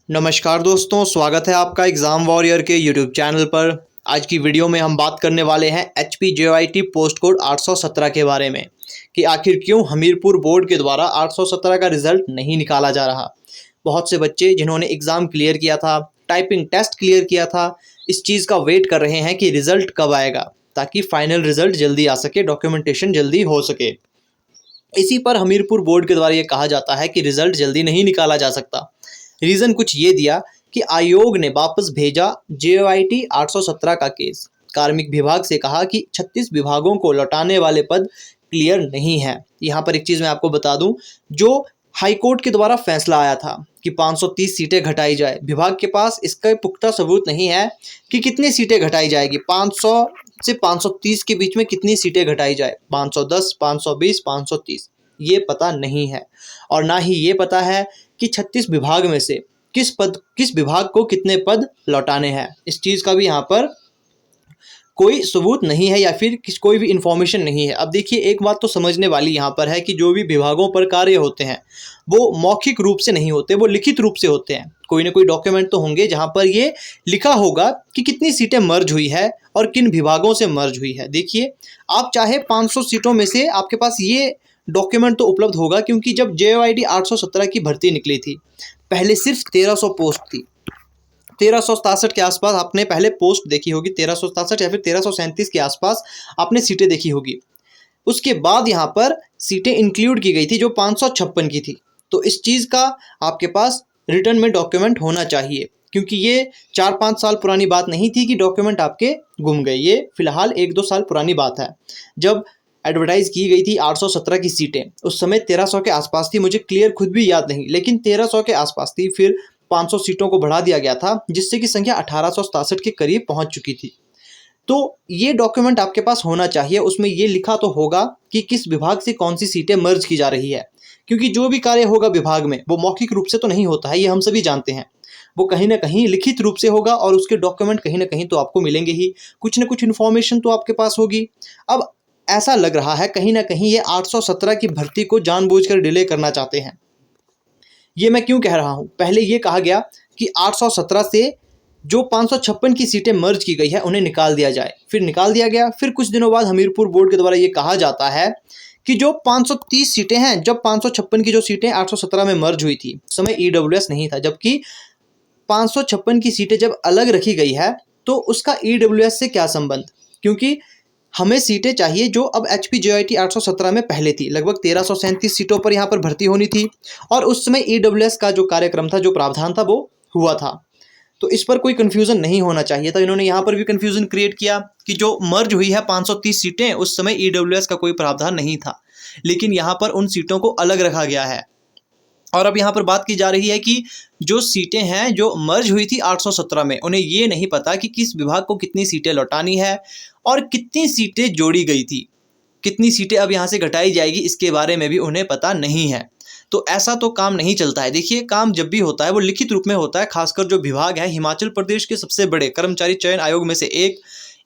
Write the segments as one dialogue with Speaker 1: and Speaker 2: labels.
Speaker 1: नमस्कार दोस्तों, स्वागत है आपका एग्ज़ाम वॉरियर के यूट्यूब चैनल पर। आज की वीडियो में हम बात करने वाले हैं HPJYT पोस्ट कोड 817 के बारे में कि आखिर क्यों हमीरपुर बोर्ड के द्वारा 817 का रिज़ल्ट नहीं निकाला जा रहा। बहुत से बच्चे जिन्होंने एग्ज़ाम क्लियर किया था, टाइपिंग टेस्ट क्लियर किया था, इस चीज़ का वेट कर रहे हैं कि रिज़ल्ट कब आएगा ताकि फाइनल रिज़ल्ट जल्दी आ सके, डॉक्यूमेंटेशन जल्दी हो सके। इसी पर हमीरपुर बोर्ड के द्वारा ये कहा जाता है कि रिज़ल्ट जल्दी नहीं निकाला जा सकता। रीज़न कुछ ये दिया कि आयोग ने वापस भेजा JYT 817 का केस। कार्मिक विभाग से कहा कि 36 विभागों को लौटाने वाले पद क्लियर नहीं है। यहाँ पर एक चीज़ मैं आपको बता दूं, जो हाईकोर्ट के द्वारा फैसला आया था कि 530 सीटें घटाई जाए, विभाग के पास इसका पुख्ता सबूत नहीं है कि कितनी सीटें घटाई जाएगी। 500 से 530 के बीच में कितनी सीटें घटाई जाए, 510, 520, 530, ये पता नहीं है। और ना ही ये पता है कि 36 विभाग में से किस विभाग को कितने पद लौटाने हैं। इस चीज़ का भी यहाँ पर कोई सबूत नहीं है या फिर कोई भी इन्फॉर्मेशन नहीं है। अब देखिए, एक बात तो समझने वाली यहाँ पर है कि जो भी विभागों पर कार्य होते हैं वो मौखिक रूप से नहीं होते, वो लिखित रूप से होते हैं। कोई ना कोई डॉक्यूमेंट तो होंगे जहाँ पर ये लिखा होगा कि कितनी सीटें मर्ज हुई है और किन विभागों से मर्ज हुई है। देखिए, आप चाहे 500 सीटों में से आपके पास ये डॉक्यूमेंट तो उपलब्ध होगा, क्योंकि जब JYT 817 की भर्ती निकली थी, पहले सिर्फ 1300 पोस्ट थी। 1367 के आसपास आपने पहले पोस्ट देखी होगी, 1367 या फिर 1337 के आसपास आपने सीटें देखी होगी। उसके बाद यहाँ पर सीटें इंक्लूड की गई थी जो 556 की थी। तो इस चीज़ का आपके पास रिटर्न में डॉक्यूमेंट होना चाहिए, क्योंकि ये 4-5 साल पुरानी बात नहीं थी कि डॉक्यूमेंट आपके गुम गए। ये फिलहाल 1-2 साल पुरानी बात है। जब एडवर्टाइज़ की गई थी 817 की सीटें, उस समय 1300 के आसपास थी। मुझे क्लियर खुद भी याद नहीं, लेकिन 1300 के आसपास थी। फिर 500 सीटों को बढ़ा दिया गया था, जिससे कि संख्या 1867 के करीब पहुंच चुकी थी। तो ये डॉक्यूमेंट आपके पास होना चाहिए। उसमें ये लिखा तो होगा कि किस विभाग से कौन सी सीटें मर्ज की जा रही है, क्योंकि जो भी कार्य होगा विभाग में वो मौखिक रूप से तो नहीं होता है, ये हम सभी जानते हैं। वो कहीं ना कहीं लिखित रूप से होगा और उसके डॉक्यूमेंट कहीं ना कहीं तो आपको मिलेंगे ही, कुछ ना कुछ इन्फॉर्मेशन तो आपके पास होगी। अब ऐसा लग रहा है कहीं ना कहीं ये 817 की भर्ती को जानबूझकर डिले करना चाहते हैं। ये मैं क्यों कह रहा हूँ, पहले ये कहा गया कि 817 से जो 556 की सीटें मर्ज की गई है उन्हें निकाल दिया जाए, फिर निकाल दिया गया। फिर कुछ दिनों बाद हमीरपुर बोर्ड के द्वारा ये कहा जाता है कि जो 530 सीटें हैं, जब 556 की जो सीटें 817 में मर्ज हुई थी, उस समय EWS नहीं था, जबकि 556 की सीटें जब अलग रखी गई है तो उसका EWS से क्या संबंध, क्योंकि हमें सीटें चाहिए जो अब HPJYT 817 में पहले थी। लगभग 1337 सीटों पर यहाँ पर भर्ती होनी थी और उस समय EWS का जो कार्यक्रम था, जो प्रावधान था, वो हुआ था। तो इस पर कोई कन्फ्यूज़न नहीं होना चाहिए था। इन्होंने यहाँ पर भी कन्फ्यूज़न क्रिएट किया कि जो मर्ज हुई है 530 सीटें, उस समय EWS का कोई प्रावधान नहीं था, लेकिन यहाँ पर उन सीटों को अलग रखा गया है। और अब यहाँ पर बात की जा रही है कि जो सीटें हैं जो मर्ज हुई थी 817 में, उन्हें ये नहीं पता कि किस विभाग को कितनी सीटें लौटानी है और कितनी सीटें जोड़ी गई थी, कितनी सीटें अब यहाँ से घटाई जाएगी, इसके बारे में भी उन्हें पता नहीं है। तो ऐसा तो काम नहीं चलता है। देखिए, काम जब भी होता है वो लिखित रूप में होता है। खासकर जो विभाग है, हिमाचल प्रदेश के सबसे बड़े कर्मचारी चयन आयोग में से एक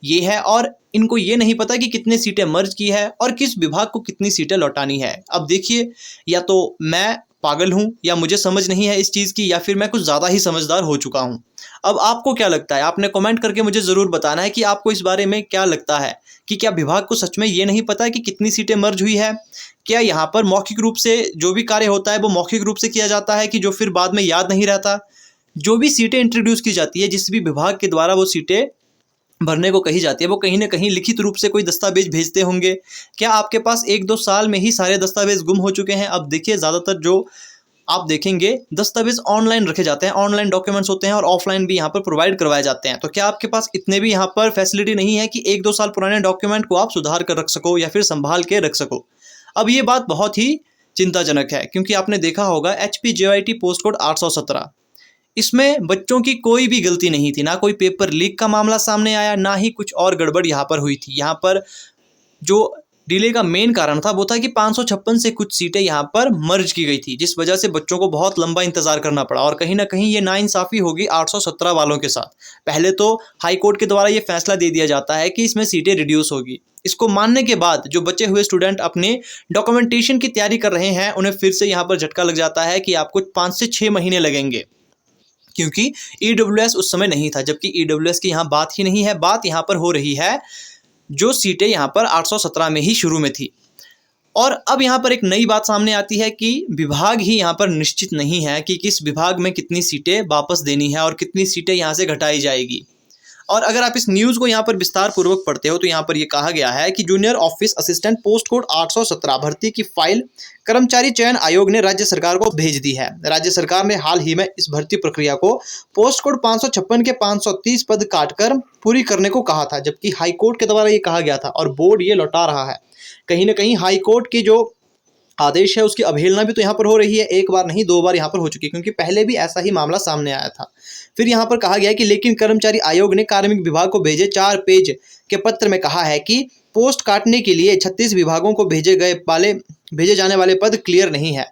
Speaker 1: ये है, और इनको ये नहीं पता कि कितने सीटें मर्ज की है और किस विभाग को कितनी सीटें लौटानी है। अब देखिए, या तो मैं पागल हूँ या मुझे समझ नहीं है इस चीज़ की, या फिर मैं कुछ ज़्यादा ही समझदार हो चुका हूँ। अब आपको क्या लगता है? आपने कमेंट करके मुझे ज़रूर बताना है कि आपको इस बारे में क्या लगता है कि क्या विभाग को सच में ये नहीं पता है कि कितनी सीटें मर्ज हुई है? क्या यहाँ पर मौखिक रूप से जो भी कार्य होता है वो मौखिक रूप से किया जाता है कि जो फिर बाद में याद नहीं रहता? जो भी सीटें इंट्रोड्यूस की जाती है, जिस भी विभाग के द्वारा वो सीटें भरने को कही जाती है, वो कहीं ना कहीं लिखित रूप से कोई दस्तावेज भेजते होंगे। क्या आपके पास 1-2 साल में ही सारे दस्तावेज गुम हो चुके हैं? अब देखिए, ज़्यादातर जो आप देखेंगे दस्तावेज ऑनलाइन रखे जाते हैं, ऑनलाइन डॉक्यूमेंट्स होते हैं और ऑफलाइन भी यहाँ पर प्रोवाइड करवाए जाते हैं। तो क्या आपके पास इतने भी यहाँ पर फैसिलिटी नहीं है कि 1-2 साल पुराने डॉक्यूमेंट को आप सुधार कर रख सको या फिर संभाल के रख सको? अब ये बात बहुत ही चिंताजनक है, क्योंकि आपने देखा होगा HPJYT पोस्ट कोड 817, इसमें बच्चों की कोई भी गलती नहीं थी। ना कोई पेपर लीक का मामला सामने आया, ना ही कुछ और गड़बड़ यहाँ पर हुई थी। यहाँ पर जो डिले का मेन कारण था वो था कि 556 से कुछ सीटें यहाँ पर मर्ज की गई थी, जिस वजह से बच्चों को बहुत लंबा इंतजार करना पड़ा। और कहीं ना कहीं ये नाइंसाफ़ी होगी 817 वालों के साथ। पहले तो हाई कोर्ट के द्वारा ये फैसला दे दिया जाता है कि इसमें सीटें रिड्यूस होगी। इसको मानने के बाद जो बचे हुए स्टूडेंट अपने डॉक्यूमेंटेशन की तैयारी कर रहे हैं, उन्हें फिर से यहाँ पर झटका लग जाता है कि आपको 5 से 6 महीने लगेंगे। क्योंकि ईडब्ल्यूएस उस समय नहीं था, जबकि ईडब्ल्यूएस की यहाँ बात ही नहीं है। बात यहाँ पर हो रही है जो सीटें यहाँ पर 817 में ही शुरू में थी। और अब यहाँ पर एक नई बात सामने आती है कि विभाग ही यहाँ पर निश्चित नहीं है कि किस विभाग में कितनी सीटें वापस देनी है और कितनी सीटें यहाँ से घटाई जाएगी। और अगर आप इस न्यूज़ को यहाँ पर विस्तार पूर्वक पढ़ते हो तो यहाँ पर ये कहा गया है कि junior office assistant post code 817 भर्ती की फाइल कर्मचारी चयन आयोग ने राज्य सरकार को भेज दी है। राज्य सरकार ने हाल ही में इस भर्ती प्रक्रिया को पोस्ट कोड 556 के 530 पद काटकर पूरी करने को कहा था, जबकि हाईकोर्ट के द्वारा ये कहा गया था और बोर्ड ये लौटा रहा है। कहीं ना कहीं हाईकोर्ट की जो आदेश है उसकी अवहेलना भी तो यहाँ पर हो रही है। एक बार नहीं, 2 बार यहाँ पर हो चुकी है, क्योंकि पहले भी ऐसा ही मामला सामने आया था। फिर यहाँ पर कहा गया है कि लेकिन कर्मचारी आयोग ने कार्मिक विभाग को भेजे 4 पेज के पत्र में कहा है कि पोस्ट काटने के लिए 36 विभागों को भेजे जाने वाले पद क्लियर नहीं है।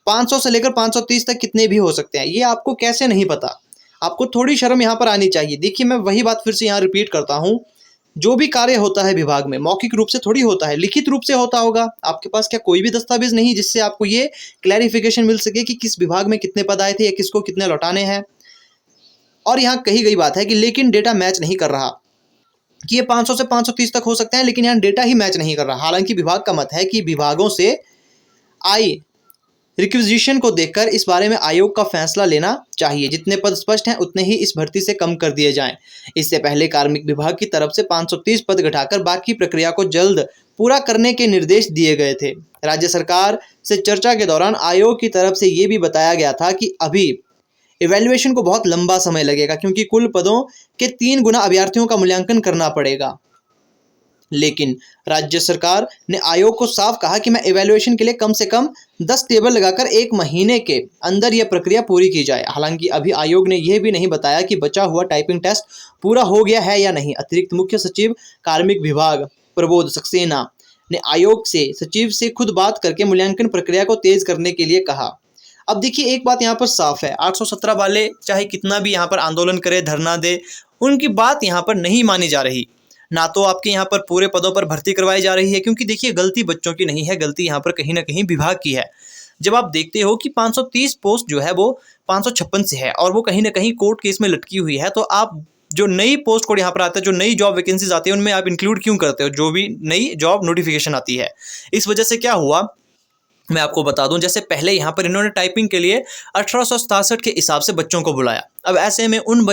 Speaker 1: 500 से लेकर 530 तक कितने भी हो सकते हैं, ये आपको कैसे नहीं पता? आपको थोड़ी शर्म यहाँ पर आनी चाहिए। देखिए, मैं वही बात फिर से यहाँ रिपीट करता हूँ, जो भी कार्य होता है विभाग में मौखिक रूप से थोड़ी होता है, लिखित रूप से होता होगा। आपके पास क्या कोई भी दस्तावेज नहीं जिससे आपको ये क्लैरिफिकेशन मिल सके कि किस विभाग में कितने पद आए थे या किसको कितने लौटाने हैं? और यहाँ कही गई बात है कि लेकिन डेटा मैच नहीं कर रहा, कि ये 500 से 530 तक हो सकते हैं, लेकिन यहाँ डेटा ही मैच नहीं कर रहा। हालांकि विभाग का मत है कि विभागों से आई रिक्विजिशन को देखकर इस बारे में आयोग का फैसला लेना चाहिए। जितने पद स्पष्ट हैं उतने ही इस भर्ती से कम कर दिए जाएं। इससे पहले कार्मिक विभाग की तरफ से 530 पद घटाकर बाकी प्रक्रिया को जल्द पूरा करने के निर्देश दिए गए थे। राज्य सरकार से चर्चा के दौरान आयोग की तरफ से ये भी बताया गया था कि अभी इवैल्यूएशन को बहुत लंबा समय लगेगा, क्योंकि कुल पदों के 3 गुना अभ्यर्थियों का मूल्यांकन करना पड़ेगा। लेकिन राज्य सरकार ने आयोग को साफ कहा कि मैं इवैल्यूएशन के लिए कम से कम 10 टेबल लगाकर 1 महीने के अंदर यह प्रक्रिया पूरी की जाए। हालांकि अभी आयोग ने यह भी नहीं बताया कि बचा हुआ टाइपिंग टेस्ट पूरा हो गया है या नहीं। अतिरिक्त मुख्य सचिव कार्मिक विभाग प्रबोध सक्सेना ने आयोग से सचिव से खुद बात करके मूल्यांकन प्रक्रिया को तेज करने के लिए कहा। अब देखिए, एक बात यहाँ पर साफ है, 817 वाले चाहे कितना भी यहाँ पर आंदोलन करे, धरना दे, उनकी बात यहाँ पर नहीं मानी जा रही। ना तो आपके यहाँ पर पूरे पदों पर भर्ती करवाई जा रही है, क्योंकि देखिए गलती बच्चों की नहीं है, गलती यहाँ पर कहीं ना कहीं विभाग की है। जब आप देखते हो कि 530 पोस्ट जो है वो 556 से है और वो कहीं ना कहीं कोर्ट केस में लटकी हुई है, तो आप जो नई पोस्ट कोड यहाँ पर आता है, जो नई जॉब वैकेंसीज आती है, उनमें आप इंक्लूड क्यों करते हो जो भी नई जॉब नोटिफिकेशन आती है? इस वजह से क्या हुआ मैं आपको बता दूं, जैसे पहले यहाँ पर इन्होंने टाइपिंग के लिए 1867 के हिसाब से बच्चों को बुलाया। अब ऐसे में उन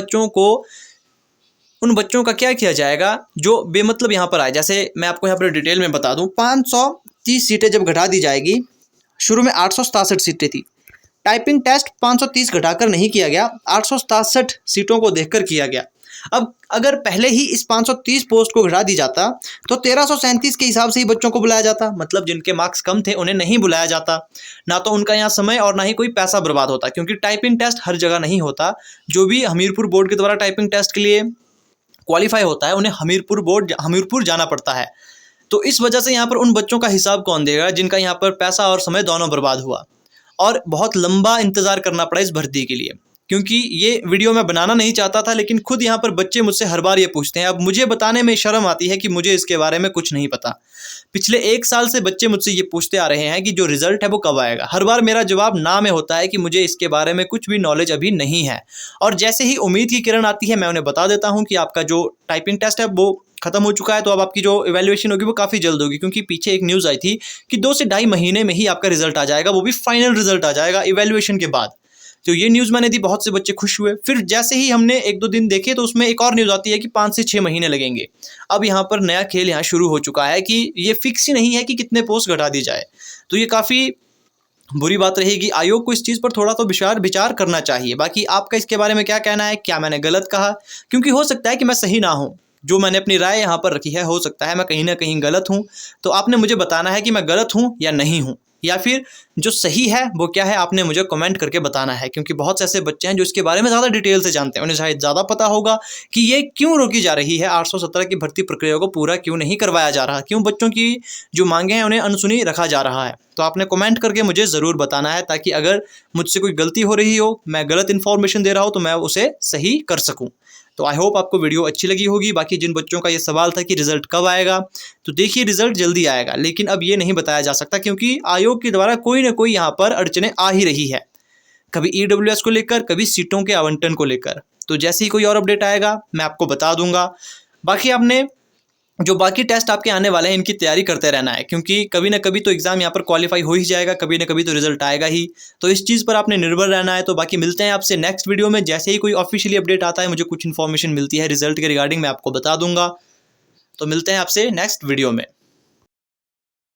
Speaker 1: बच्चों का क्या किया जाएगा जो बेमतलब यहाँ पर आए? जैसे मैं आपको यहाँ पर डिटेल में बता दूं, 530 सीटें जब घटा दी जाएगी, शुरू में 867 सीटें थी, टाइपिंग टेस्ट 530 घटाकर नहीं किया गया, 867 सीटों को देखकर किया गया। अब अगर पहले ही इस 530 पोस्ट को घटा दी जाता तो 1337 के हिसाब से ही बच्चों को बुलाया जाता। मतलब जिनके मार्क्स कम थे उन्हें नहीं बुलाया जाता, ना तो उनका यहाँ समय और ना ही कोई पैसा बर्बाद होता, क्योंकि टाइपिंग टेस्ट हर जगह नहीं होता। जो भी हमीरपुर बोर्ड के द्वारा टाइपिंग टेस्ट के लिए क्वालिफाई होता है उन्हें हमीरपुर जाना पड़ता है। तो इस वजह से यहाँ पर उन बच्चों का हिसाब कौन देगा जिनका यहाँ पर पैसा और समय दोनों बर्बाद हुआ और बहुत लंबा इंतजार करना पड़ा इस भर्ती के लिए। क्योंकि ये वीडियो मैं बनाना नहीं चाहता था, लेकिन खुद यहाँ पर बच्चे मुझसे हर बार ये पूछते हैं। अब मुझे बताने में शर्म आती है कि मुझे इसके बारे में कुछ नहीं पता। पिछले 1 साल से बच्चे मुझसे ये पूछते आ रहे हैं कि जो रिजल्ट है वो कब आएगा। हर बार मेरा जवाब ना में होता है कि मुझे इसके बारे में कुछ भी नॉलेज अभी नहीं है। और जैसे ही उम्मीद की किरण आती है मैं उन्हें बता देता हूँ कि आपका जो टाइपिंग टेस्ट है वो खत्म हो चुका है, तो अब आपकी जो इवैल्यूएशन होगी वो काफ़ी जल्द होगी। क्योंकि पीछे एक न्यूज़ आई थी कि 2 से ढाई महीने में ही आपका रिजल्ट आ जाएगा, वो भी फाइनल रिजल्ट आ जाएगा इवैल्यूएशन के बाद। तो ये न्यूज़ मैंने दी, बहुत से बच्चे खुश हुए। फिर जैसे ही हमने 1-2 दिन देखे तो उसमें एक और न्यूज़ आती है कि 5 से 6 महीने लगेंगे। अब यहाँ पर नया खेल यहाँ शुरू हो चुका है कि ये फिक्स ही नहीं है कि कितने पोस्ट घटा दी जाए। तो ये काफ़ी बुरी बात रहेगी। आयोग को इस चीज़ पर थोड़ा तो विचार करना चाहिए। बाकी आपका इसके बारे में क्या कहना है? क्या मैंने गलत कहा? क्योंकि हो सकता है कि मैं सही ना हूँ, जो मैंने अपनी राय यहाँ पर रखी है हो सकता है मैं कहीं ना कहीं गलत हूँ। तो आपने मुझे बताना है कि मैं गलत हूँ या नहीं हूँ, या फिर जो सही है वो क्या है, आपने मुझे कमेंट करके बताना है। क्योंकि बहुत से ऐसे बच्चे हैं जो इसके बारे में ज़्यादा डिटेल से जानते हैं, उन्हें शायद ज़्यादा पता होगा कि ये क्यों रोकी जा रही है, 817 की भर्ती प्रक्रिया को पूरा क्यों नहीं करवाया जा रहा, क्यों बच्चों की जो मांगे हैं उन्हें अनसुनी रखा जा रहा है। तो आपने कमेंट करके मुझे ज़रूर बताना है, ताकि अगर मुझसे कोई गलती हो रही हो, मैं गलत इन्फॉर्मेशन दे रहा हूँ, तो मैं उसे सही कर सकूँ। तो आई होप आपको वीडियो अच्छी लगी होगी। बाकी जिन बच्चों का ये सवाल था कि रिज़ल्ट कब आएगा, तो देखिए रिज़ल्ट जल्दी आएगा, लेकिन अब ये नहीं बताया जा सकता क्योंकि आयोग के द्वारा कोई ना कोई यहाँ पर अड़चनें आ ही रही है। कभी EWS को लेकर, कभी सीटों के आवंटन को लेकर। तो जैसे ही कोई और अपडेट आएगा मैं आपको बता दूंगा। बाकी आपने जो बाकी टेस्ट आपके आने वाले हैं इनकी तैयारी करते रहना है, क्योंकि कभी ना कभी तो एग्ज़ाम यहाँ पर क्वालिफाई हो ही जाएगा, कभी ना कभी तो रिजल्ट आएगा ही। तो इस चीज़ पर आपने निर्भर रहना है। तो बाकी मिलते हैं आपसे नेक्स्ट वीडियो में। जैसे ही कोई ऑफिशियली अपडेट आता है, मुझे कुछ इन्फॉर्मेशन मिलती है रिजल्ट के रिगार्डिंग, मैं आपको बता दूंगा। तो मिलते हैं आपसे नेक्स्ट वीडियो में।